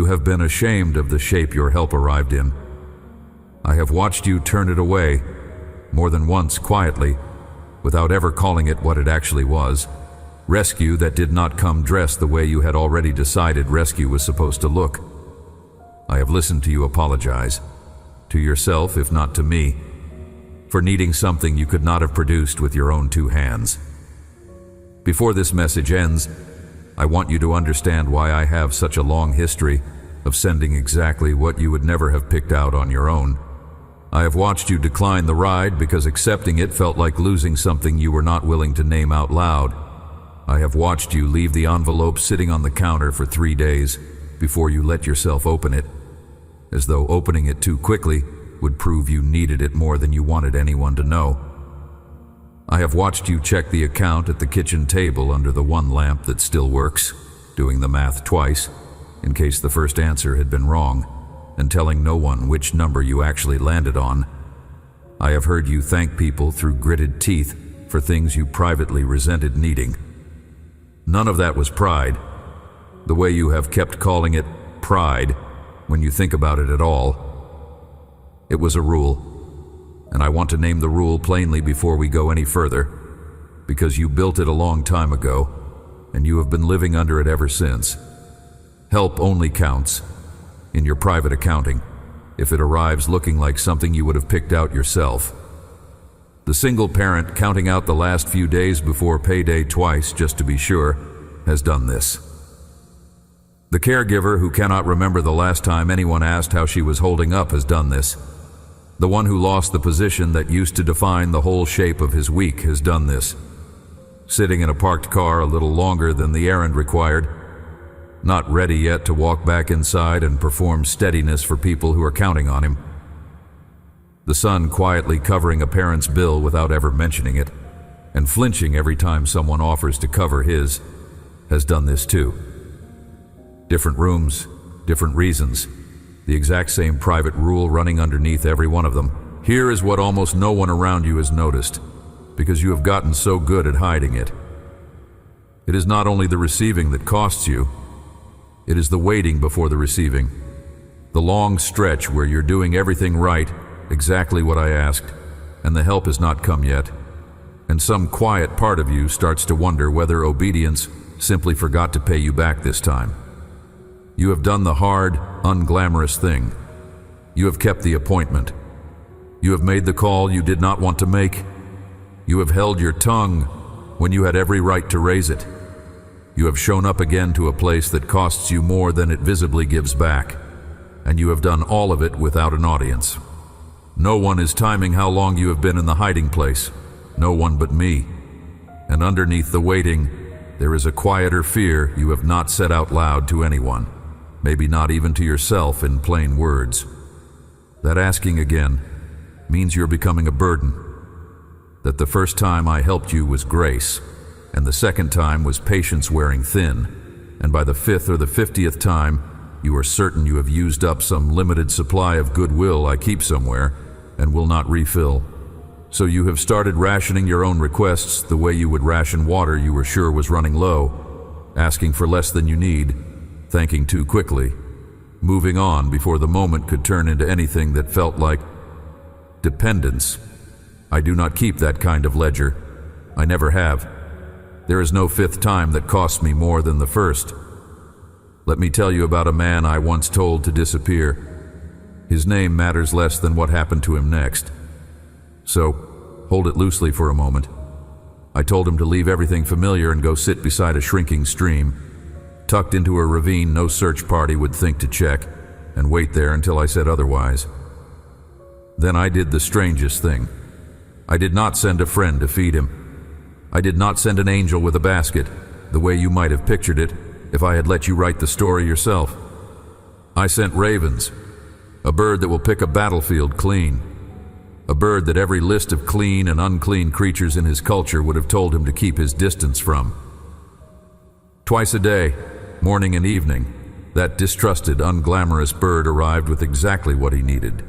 have been ashamed of the shape your help arrived in. I have watched you turn it away, more than once quietly, without ever calling it what it actually was. Rescue that did not come dressed the way you had already decided rescue was supposed to look. I have listened to you apologize, to yourself if not to me, for needing something you could not have produced with your own 2 hands. Before this message ends, I want you to understand why I have such a long history of sending exactly what you would never have picked out on your own. I have watched you decline the ride because accepting it felt like losing something you were not willing to name out loud. I have watched you leave the envelope sitting on the counter for 3 days before you let yourself open it, as though opening it too quickly would prove you needed it more than you wanted anyone to know. I have watched you check the account at the kitchen table under the one lamp that still works, doing the math twice, in case the first answer had been wrong, and telling no one which number you actually landed on. I have heard you thank people through gritted teeth for things you privately resented needing. None of that was pride. The way you have kept calling it pride when you think about it at all. It was a rule, and I want to name the rule plainly before we go any further, because you built it a long time ago, and you have been living under it ever since. Help only counts in your private accounting if it arrives looking like something you would have picked out yourself. The single parent counting out the last few days before payday twice just to be sure has done this. The caregiver who cannot remember the last time anyone asked how she was holding up has done this. The one who lost the position that used to define the whole shape of his week has done this. Sitting in a parked car a little longer than the errand required, not ready yet to walk back inside and perform steadiness for people who are counting on him. The son quietly covering a parent's bill without ever mentioning it, and flinching every time someone offers to cover his, has done this too. Different rooms, different reasons, the exact same private rule running underneath every one of them. Here is what almost no one around you has noticed, because you have gotten so good at hiding it. It is not only the receiving that costs you, it is the waiting before the receiving. The long stretch where you're doing everything right, exactly what I asked, and the help has not come yet. And some quiet part of you starts to wonder whether obedience simply forgot to pay you back this time. You have done the hard, unglamorous thing. You have kept the appointment. You have made the call you did not want to make. You have held your tongue when you had every right to raise it. You have shown up again to a place that costs you more than it visibly gives back, and you have done all of it without an audience. No one is timing how long you have been in the hiding place, no one but me. And underneath the waiting, there is a quieter fear you have not said out loud to anyone, maybe not even to yourself in plain words. That asking again means you're becoming a burden. That the first time I helped you was grace, and the second time was patience wearing thin, and by the 5th or the 50th time, you are certain you have used up some limited supply of goodwill I keep somewhere and will not refill. So you have started rationing your own requests the way you would ration water you were sure was running low, asking for less than you need, thanking too quickly, moving on before the moment could turn into anything that felt like dependence. I do not keep that kind of ledger. I never have. There is no 5th time that costs me more than the first. Let me tell you about a man I once told to disappear. His name matters less than what happened to him next. So, hold it loosely for a moment. I told him to leave everything familiar and go sit beside a shrinking stream, tucked into a ravine no search party would think to check, and wait there until I said otherwise. Then I did the strangest thing. I did not send a friend to feed him. I did not send an angel with a basket, the way you might have pictured it if I had let you write the story yourself. I sent ravens, a bird that will pick a battlefield clean, a bird that every list of clean and unclean creatures in his culture would have told him to keep his distance from. Twice a day, morning and evening, that distrusted, unglamorous bird arrived with exactly what he needed,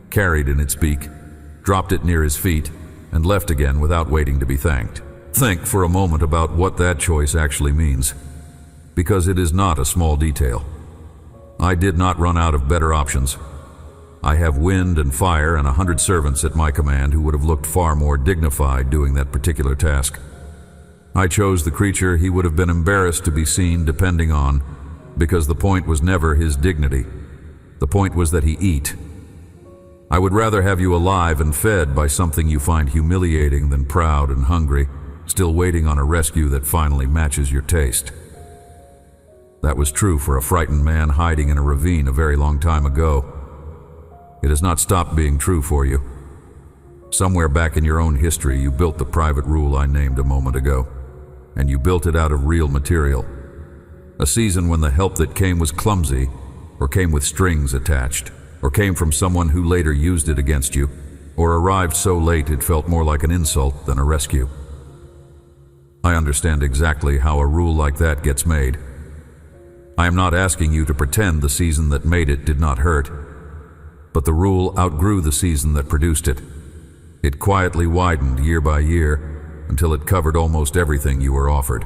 carried in its beak, dropped it near his feet, and left again without waiting to be thanked. Think for a moment about what that choice actually means, because it is not a small detail. I did not run out of better options. I have wind and fire and 100 servants at my command who would have looked far more dignified doing that particular task. I chose the creature he would have been embarrassed to be seen depending on, because the point was never his dignity. The point was that he eat. I would rather have you alive and fed by something you find humiliating than proud and hungry, still waiting on a rescue that finally matches your taste. That was true for a frightened man hiding in a ravine a very long time ago. It has not stopped being true for you. Somewhere back in your own history, you built the private rule I named a moment ago, and you built it out of real material. A season when the help that came was clumsy, or came with strings attached, or came from someone who later used it against you, or arrived so late it felt more like an insult than a rescue. I understand exactly how a rule like that gets made. I am not asking you to pretend the season that made it did not hurt, but the rule outgrew the season that produced it. It quietly widened year by year until it covered almost everything you were offered.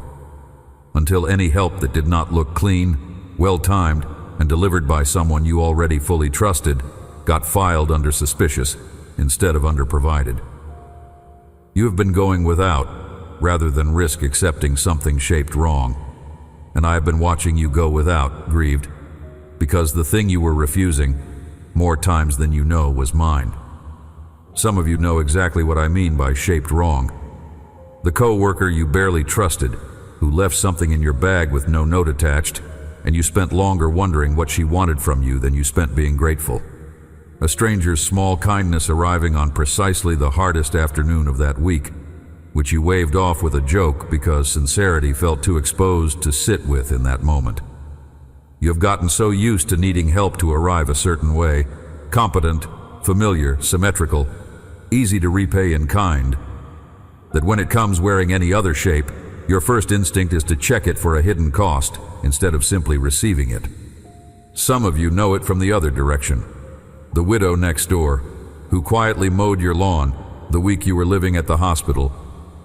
Until any help that did not look clean, well-timed, and delivered by someone you already fully trusted got filed under suspicious instead of under provided. You have been going without rather than risk accepting something shaped wrong. And I have been watching you go without, grieved, because the thing you were refusing, more times than you know, was mine. Some of you know exactly what I mean by shaped wrong. The co-worker you barely trusted, who left something in your bag with no note attached, and you spent longer wondering what she wanted from you than you spent being grateful. A stranger's small kindness arriving on precisely the hardest afternoon of that week, which you waved off with a joke because sincerity felt too exposed to sit with in that moment. You have gotten so used to needing help to arrive a certain way, competent, familiar, symmetrical, easy to repay in kind, that when it comes wearing any other shape, your first instinct is to check it for a hidden cost instead of simply receiving it. Some of you know it from the other direction. The widow next door, who quietly mowed your lawn the week you were living at the hospital,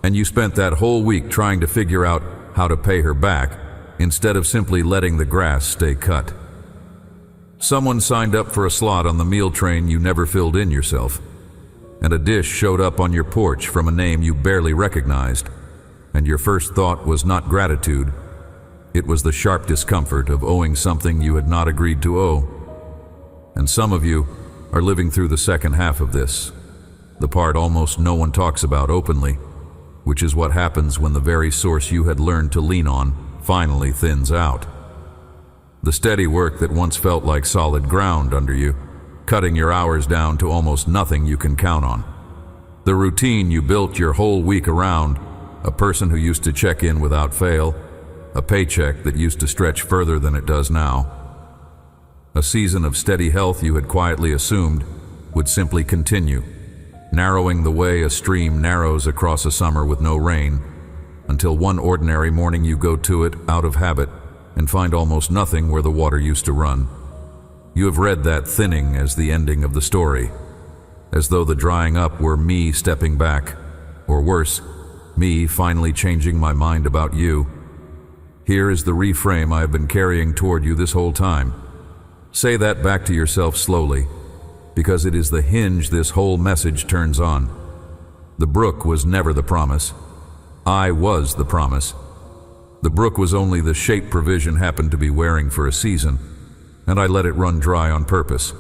and you spent that whole week trying to figure out how to pay her back instead of simply letting the grass stay cut. Someone signed up for a slot on the meal train you never filled in yourself, and a dish showed up on your porch from a name you barely recognized, and your first thought was not gratitude. It was the sharp discomfort of owing something you had not agreed to owe. And some of you are living through the second half of this, the part almost no one talks about openly, which is what happens when the very source you had learned to lean on finally thins out. The steady work that once felt like solid ground under you, cutting your hours down to almost nothing you can count on. The routine you built your whole week around, a person who used to check in without fail, a paycheck that used to stretch further than it does now. A season of steady health you had quietly assumed would simply continue, narrowing the way a stream narrows across a summer with no rain, until one ordinary morning you go to it out of habit and find almost nothing where the water used to run. You have read that thinning as the ending of the story, as though the drying up were me stepping back, or worse, me finally changing my mind about you. Here is the reframe I have been carrying toward you this whole time. Say that back to yourself slowly, because it is the hinge this whole message turns on. The brook was never the promise. I was the promise. The brook was only the shape provision happened to be wearing for a season, and I let it run dry on purpose.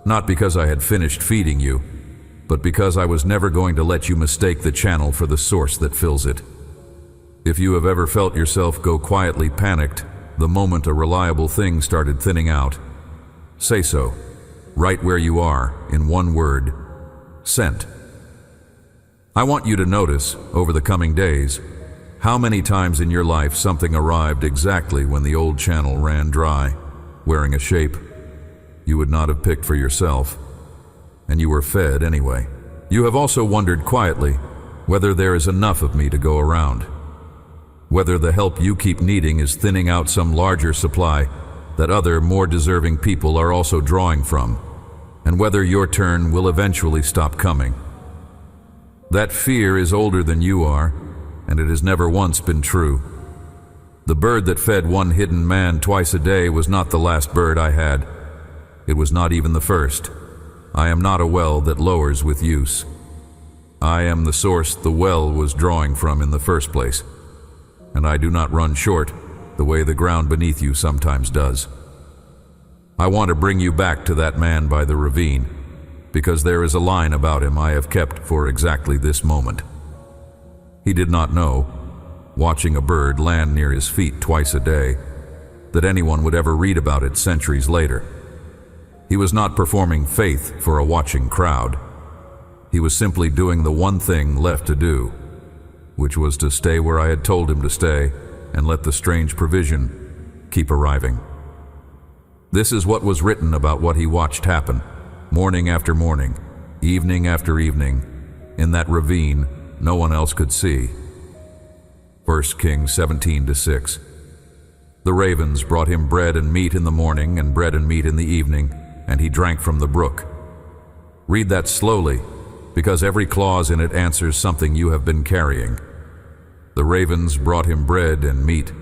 Not because I had finished feeding you, but because I was never going to let you mistake the channel for the source that fills it. If you have ever felt yourself go quietly panicked the moment a reliable thing started thinning out, say so. Right where you are, in one word: sent. I want you to notice, over the coming days, how many times in your life something arrived exactly when the old channel ran dry, wearing a shape you would not have picked for yourself, and you were fed anyway. You have also wondered quietly whether there is enough of me to go around, whether the help you keep needing is thinning out some larger supply that other, more deserving people are also drawing from, and whether your turn will eventually stop coming. That fear is older than you are, and it has never once been true. The bird that fed one hidden man twice a day was not the last bird I had. It was not even the first. I am not a well that lowers with use. I am the source the well was drawing from in the first place, and I do not run short the way the ground beneath you sometimes does. I want to bring you back to that man by the ravine, because there is a line about him I have kept for exactly this moment. He did not know, watching a bird land near his feet twice a day, that anyone would ever read about it centuries later. He was not performing faith for a watching crowd. He was simply doing the one thing left to do, which was to stay where I had told him to stay and let the strange provision keep arriving. This is what was written about what he watched happen, morning after morning, evening after evening, in that ravine no one else could see. 1 Kings 17:6. The ravens brought him bread and meat in the morning and bread and meat in the evening, and he drank from the brook. Read that slowly, because every clause in it answers something you have been carrying. The ravens brought him bread and meat.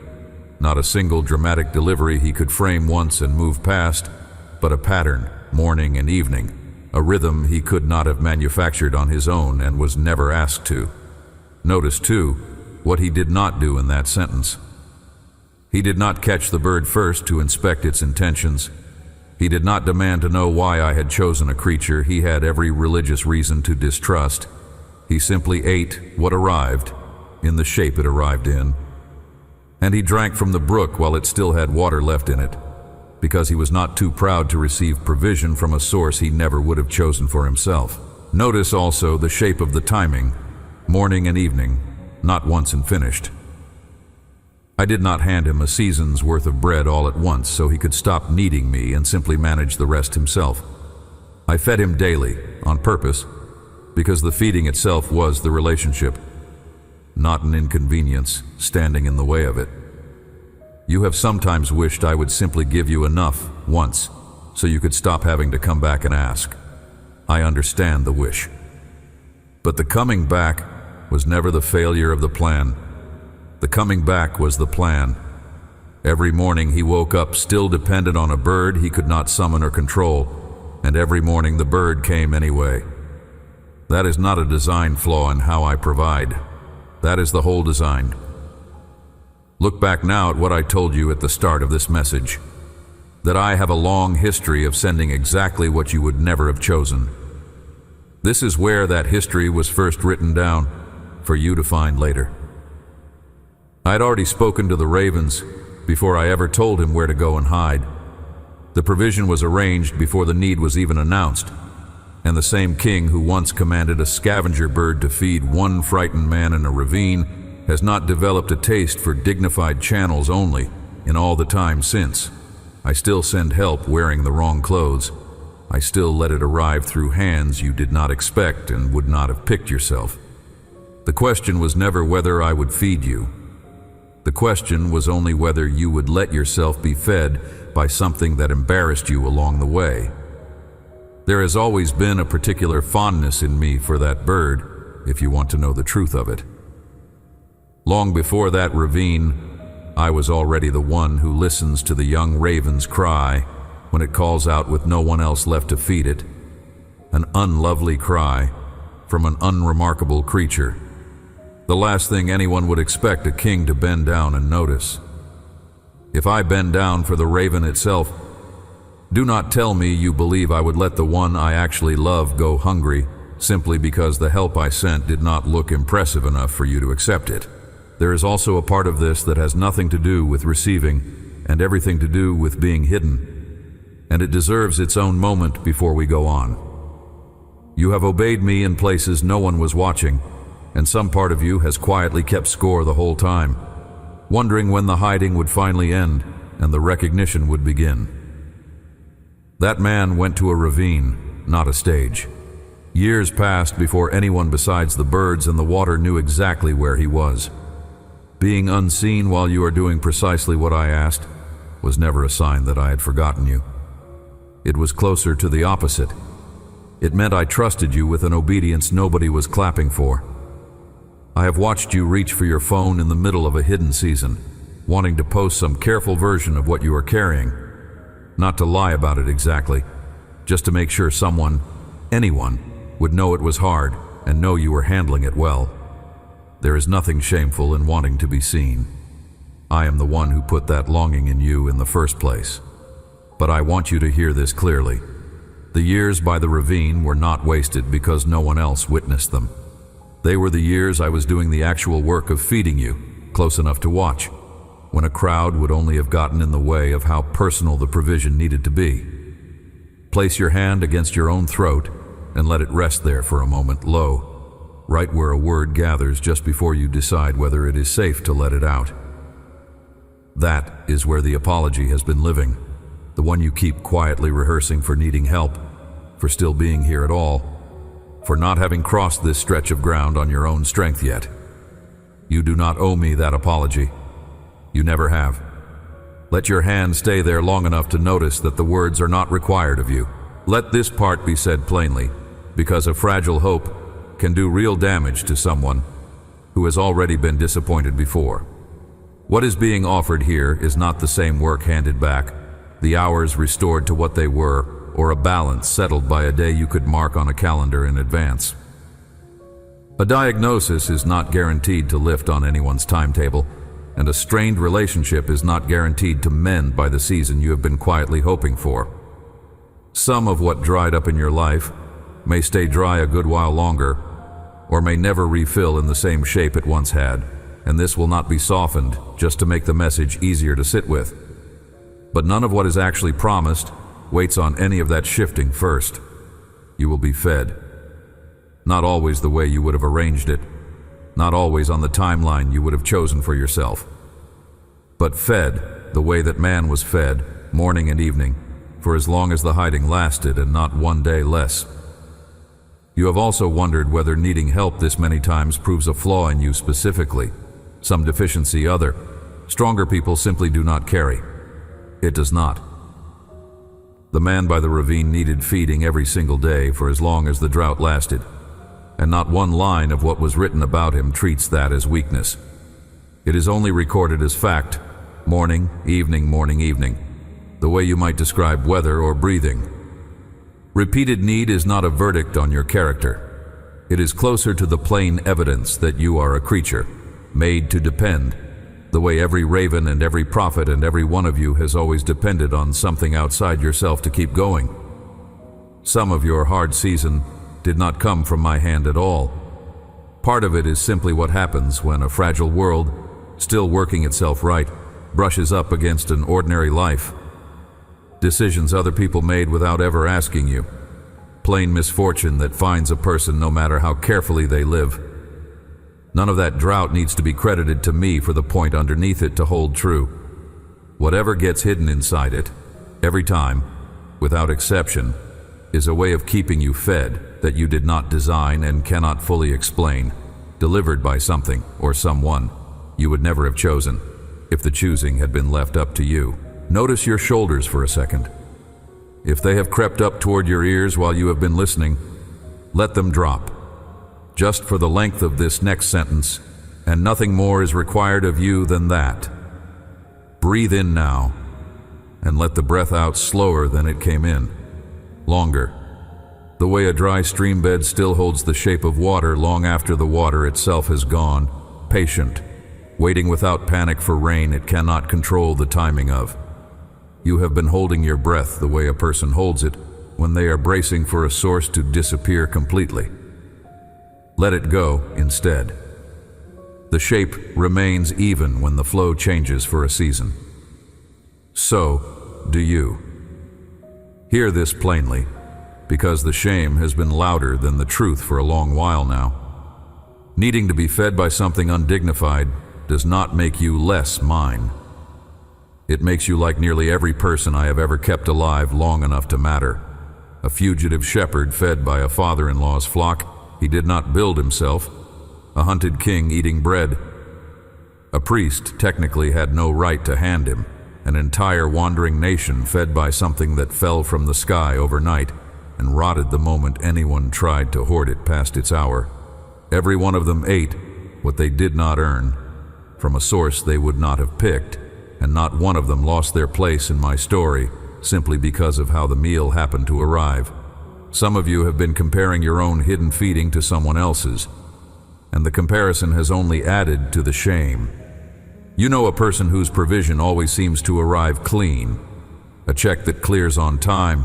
Not a single dramatic delivery he could frame once and move past, but a pattern, morning and evening, a rhythm he could not have manufactured on his own and was never asked to. Notice, too, what he did not do in that sentence. He did not catch the bird first to inspect its intentions. He did not demand to know why I had chosen a creature he had every religious reason to distrust. He simply ate what arrived, in the shape it arrived in. And he drank from the brook while it still had water left in it, because he was not too proud to receive provision from a source he never would have chosen for himself. Notice also the shape of the timing, morning and evening, not once and finished. I did not hand him a season's worth of bread all at once so he could stop needing me and simply manage the rest himself. I fed him daily, on purpose, because the feeding itself was the relationship, not an inconvenience standing in the way of it. You have sometimes wished I would simply give you enough once so you could stop having to come back and ask. I understand the wish. But the coming back was never the failure of the plan. The coming back was the plan. Every morning he woke up still dependent on a bird he could not summon or control, and every morning the bird came anyway. That is not a design flaw in how I provide. That is the whole design. Look back now at what I told you at the start of this message, that I have a long history of sending exactly what you would never have chosen. This is where that history was first written down, for you to find later. I had already spoken to the ravens before I ever told him where to go and hide. The provision was arranged before the need was even announced, and the same king who once commanded a scavenger bird to feed one frightened man in a ravine has not developed a taste for dignified channels only in all the time since. I still send help wearing the wrong clothes. I still let it arrive through hands you did not expect and would not have picked yourself. The question was never whether I would feed you. The question was only whether you would let yourself be fed by something that embarrassed you along the way. There has always been a particular fondness in me for that bird, if you want to know the truth of it. Long before that ravine, I was already the one who listens to the young raven's cry when it calls out with no one else left to feed it. An unlovely cry from an unremarkable creature. The last thing anyone would expect a king to bend down and notice. If I bend down for the raven itself, do not tell me you believe I would let the one I actually love go hungry simply because the help I sent did not look impressive enough for you to accept it. There is also a part of this that has nothing to do with receiving and everything to do with being hidden, and it deserves its own moment before we go on. You have obeyed me in places no one was watching, and some part of you has quietly kept score the whole time, wondering when the hiding would finally end and the recognition would begin. That man went to a ravine, not a stage. Years passed before anyone besides the birds and the water knew exactly where he was. Being unseen while you are doing precisely what I asked was never a sign that I had forgotten you. It was closer to the opposite. It meant I trusted you with an obedience nobody was clapping for. I have watched you reach for your phone in the middle of a hidden season, wanting to post some careful version of what you are carrying. Not to lie about it exactly, just to make sure someone, anyone, would know it was hard and know you were handling it well. There is nothing shameful in wanting to be seen. I am the one who put that longing in you in the first place. But I want you to hear this clearly. The years by the ravine were not wasted because no one else witnessed them. They were the years I was doing the actual work of feeding you, close enough to watch, when a crowd would only have gotten in the way of how personal the provision needed to be. Place your hand against your own throat and let it rest there for a moment, low, right where a word gathers just before you decide whether it is safe to let it out. That is where the apology has been living, the one you keep quietly rehearsing for needing help, for still being here at all, for not having crossed this stretch of ground on your own strength yet. You do not owe me that apology. You never have. Let your hand stay there long enough to notice that the words are not required of you. Let this part be said plainly, because a fragile hope can do real damage to someone who has already been disappointed before. What is being offered here is not the same work handed back, the hours restored to what they were, or a balance settled by a day you could mark on a calendar in advance. A diagnosis is not guaranteed to lift on anyone's timetable, and a strained relationship is not guaranteed to mend by the season you have been quietly hoping for. Some of what dried up in your life may stay dry a good while longer, or may never refill in the same shape it once had, and this will not be softened just to make the message easier to sit with. But none of what is actually promised waits on any of that shifting first. You will be fed. Not always the way you would have arranged it, not always on the timeline you would have chosen for yourself, but fed the way that man was fed, morning and evening, for as long as the hiding lasted and not one day less. You have also wondered whether needing help this many times proves a flaw in you specifically, some deficiency other. Stronger people simply do not carry. It does not. The man by the ravine needed feeding every single day for as long as the drought lasted, and not one line of what was written about him treats that as weakness. It is only recorded as fact, morning, evening, the way you might describe weather or breathing. Repeated need is not a verdict on your character. It is closer to the plain evidence that you are a creature, made to depend, the way every raven and every prophet and every one of you has always depended on something outside yourself to keep going. Some of your hard season did not come from my hand at all. Part of it is simply what happens when a fragile world, still working itself right, brushes up against an ordinary life. Decisions other people made without ever asking you. Plain misfortune that finds a person no matter how carefully they live. None of that drought needs to be credited to me for the point underneath it to hold true. Whatever gets hidden inside it, every time, without exception, is a way of keeping you fed that you did not design and cannot fully explain, delivered by something or someone you would never have chosen if the choosing had been left up to you. Notice your shoulders for a second. If they have crept up toward your ears while you have been listening, let them drop. Just for the length of this next sentence, and nothing more is required of you than that. Breathe in now, and let the breath out slower than it came in. Longer. The way a dry stream bed still holds the shape of water long after the water itself has gone. Patient, waiting without panic for rain it cannot control the timing of. You have been holding your breath the way a person holds it when they are bracing for a source to disappear completely. Let it go instead. The shape remains even when the flow changes for a season. So do you. Hear this plainly, because the shame has been louder than the truth for a long while now. Needing to be fed by something undignified does not make you less mine. It makes you like nearly every person I have ever kept alive long enough to matter. A fugitive shepherd fed by a father-in-law's flock he did not build himself. A hunted king eating bread. A priest technically had no right to hand him. An entire wandering nation fed by something that fell from the sky overnight and rotted the moment anyone tried to hoard it past its hour. Every one of them ate what they did not earn, from a source they would not have picked, and not one of them lost their place in my story simply because of how the meal happened to arrive. Some of you have been comparing your own hidden feeding to someone else's, and the comparison has only added to the shame. You know a person whose provision always seems to arrive clean, a check that clears on time,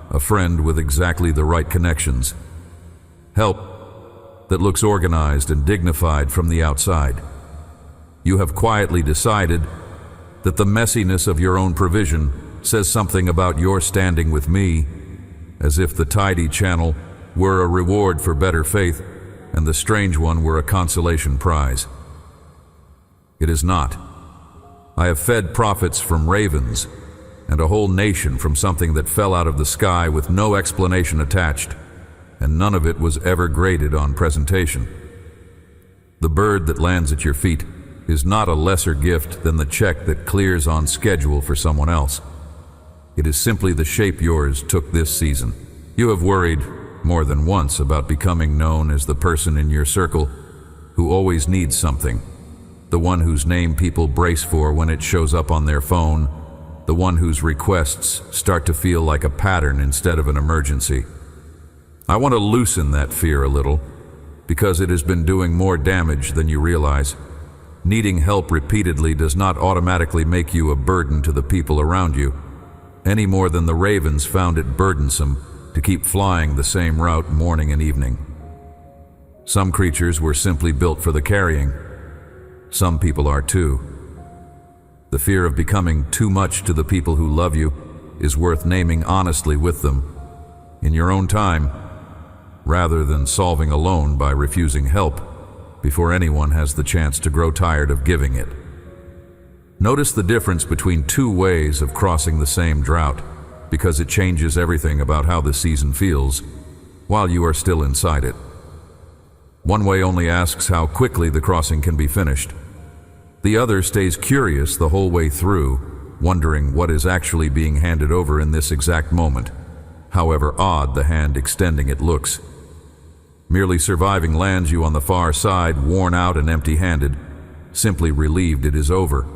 a friend with exactly the right connections, help that looks organized and dignified from the outside. You have quietly decided that the messiness of your own provision says something about your standing with me, as if the tidy channel were a reward for better faith and the strange one were a consolation prize. It is not. I have fed prophets from ravens and a whole nation from something that fell out of the sky with no explanation attached, and none of it was ever graded on presentation. The bird that lands at your feet is not a lesser gift than the check that clears on schedule for someone else. It is simply the shape yours took this season. You have worried more than once about becoming known as the person in your circle who always needs something, the one whose name people brace for when it shows up on their phone, the one whose requests start to feel like a pattern instead of an emergency. I want to loosen that fear a little, because it has been doing more damage than you realize. Needing help repeatedly does not automatically make you a burden to the people around you, any more than the ravens found it burdensome to keep flying the same route morning and evening. Some creatures were simply built for the carrying. Some people are too. The fear of becoming too much to the people who love you is worth naming honestly with them, in your own time, rather than solving alone by refusing help before anyone has the chance to grow tired of giving it. Notice the difference between two ways of crossing the same drought, because it changes everything about how the season feels while you are still inside it. One way only asks how quickly the crossing can be finished. The other stays curious the whole way through, wondering what is actually being handed over in this exact moment, however odd the hand extending it looks. Merely surviving lands you on the far side, worn out and empty-handed, simply relieved it is over.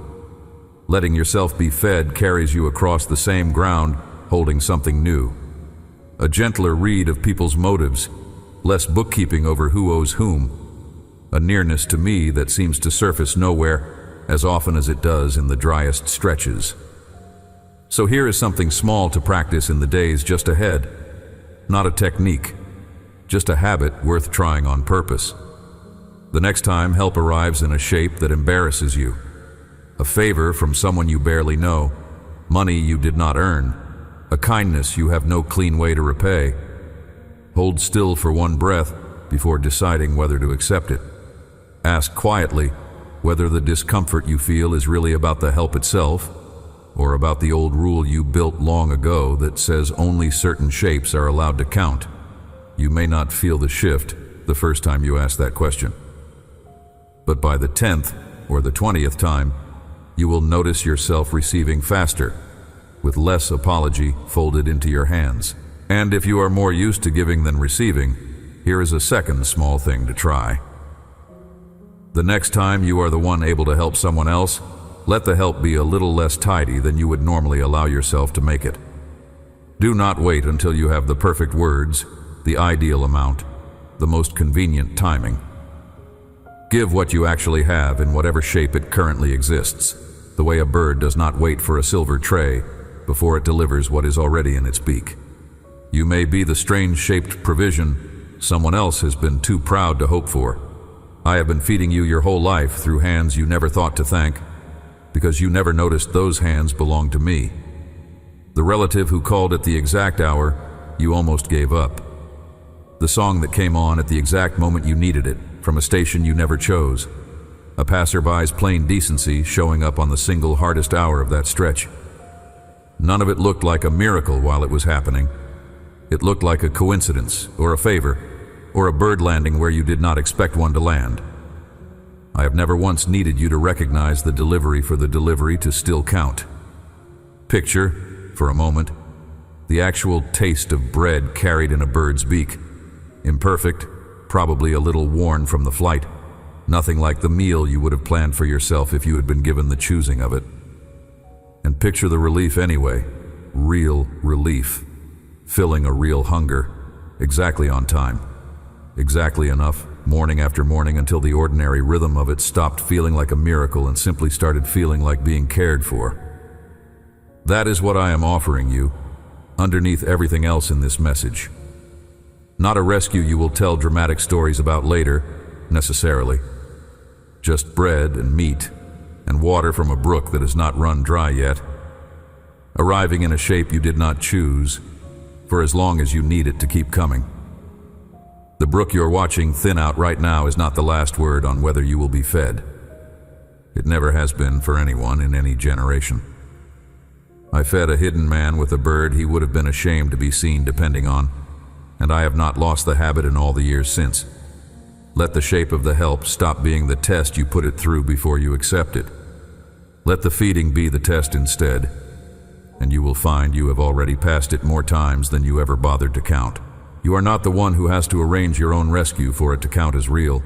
Letting yourself be fed carries you across the same ground, holding something new. A gentler read of people's motives, less bookkeeping over who owes whom. A nearness to me that seems to surface nowhere as often as it does in the driest stretches. So here is something small to practice in the days just ahead. Not a technique, just a habit worth trying on purpose. The next time help arrives in a shape that embarrasses you, a favor from someone you barely know, money you did not earn, a kindness you have no clean way to repay. Hold still for one breath before deciding whether to accept it. Ask quietly whether the discomfort you feel is really about the help itself, or about the old rule you built long ago that says only certain shapes are allowed to count. You may not feel the shift the first time you ask that question, but by the 10th or the 20th time, you will notice yourself receiving faster, with less apology folded into your hands. And if you are more used to giving than receiving, here is a second small thing to try. The next time you are the one able to help someone else, let the help be a little less tidy than you would normally allow yourself to make it. Do not wait until you have the perfect words, the ideal amount, the most convenient timing. Give what you actually have in whatever shape it currently exists, the way a bird does not wait for a silver tray before it delivers what is already in its beak. You may be the strange-shaped provision someone else has been too proud to hope for. I have been feeding you your whole life through hands you never thought to thank, because you never noticed those hands belonged to me. The relative who called at the exact hour you almost gave up. The song that came on at the exact moment you needed it, from a station you never chose. A passerby's plain decency showing up on the single hardest hour of that stretch. None of it looked like a miracle while it was happening. It looked like a coincidence, or a favor, or a bird landing where you did not expect one to land. I have never once needed you to recognize the delivery for the delivery to still count. Picture, for a moment, the actual taste of bread carried in a bird's beak. Imperfect, probably a little worn from the flight. Nothing like the meal you would have planned for yourself if you had been given the choosing of it. And picture the relief anyway. Real relief. Filling a real hunger. Exactly on time. Exactly enough, morning after morning, until the ordinary rhythm of it stopped feeling like a miracle and simply started feeling like being cared for. That is what I am offering you, underneath everything else in this message. Not a rescue you will tell dramatic stories about later, necessarily. Just bread and meat and water from a brook that has not run dry yet, arriving in a shape you did not choose, for as long as you need it to keep coming. The brook you're watching thin out right now is not the last word on whether you will be fed. It never has been for anyone in any generation. I fed a hidden man with a bird he would have been ashamed to be seen depending on, and I have not lost the habit in all the years since. Let the shape of the help stop being the test you put it through before you accept it. Let the feeding be the test instead, and you will find you have already passed it more times than you ever bothered to count. You are not the one who has to arrange your own rescue for it to count as real.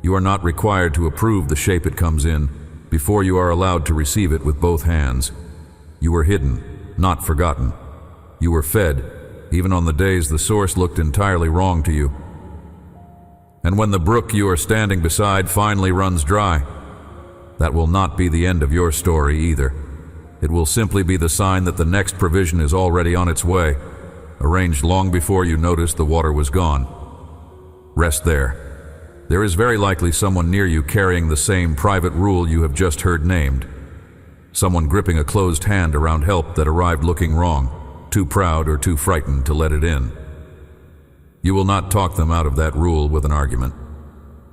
You are not required to approve the shape it comes in before you are allowed to receive it with both hands. You were hidden, not forgotten. You were fed, even on the days the source looked entirely wrong to you. And when the brook you are standing beside finally runs dry, that will not be the end of your story either. It will simply be the sign that the next provision is already on its way, arranged long before you noticed the water was gone. Rest there. There is very likely someone near you carrying the same private rule you have just heard named. Someone gripping a closed hand around help that arrived looking wrong, too proud or too frightened to let it in. You will not talk them out of that rule with an argument,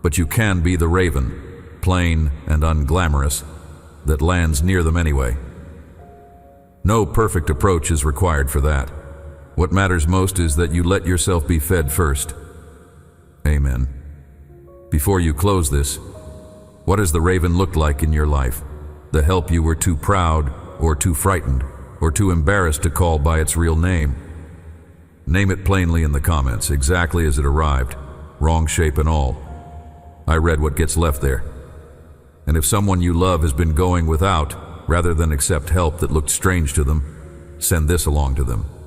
but you can be the raven, plain and unglamorous, that lands near them anyway. No perfect approach is required for that. What matters most is that you let yourself be fed first. Amen. Before you close this, what has the raven looked like in your life? The help you were too proud or too frightened or too embarrassed to call by its real name? Name it plainly in the comments, exactly as it arrived, wrong shape and all. I read what gets left there. And if someone you love has been going without, rather than accept help that looked strange to them, send this along to them.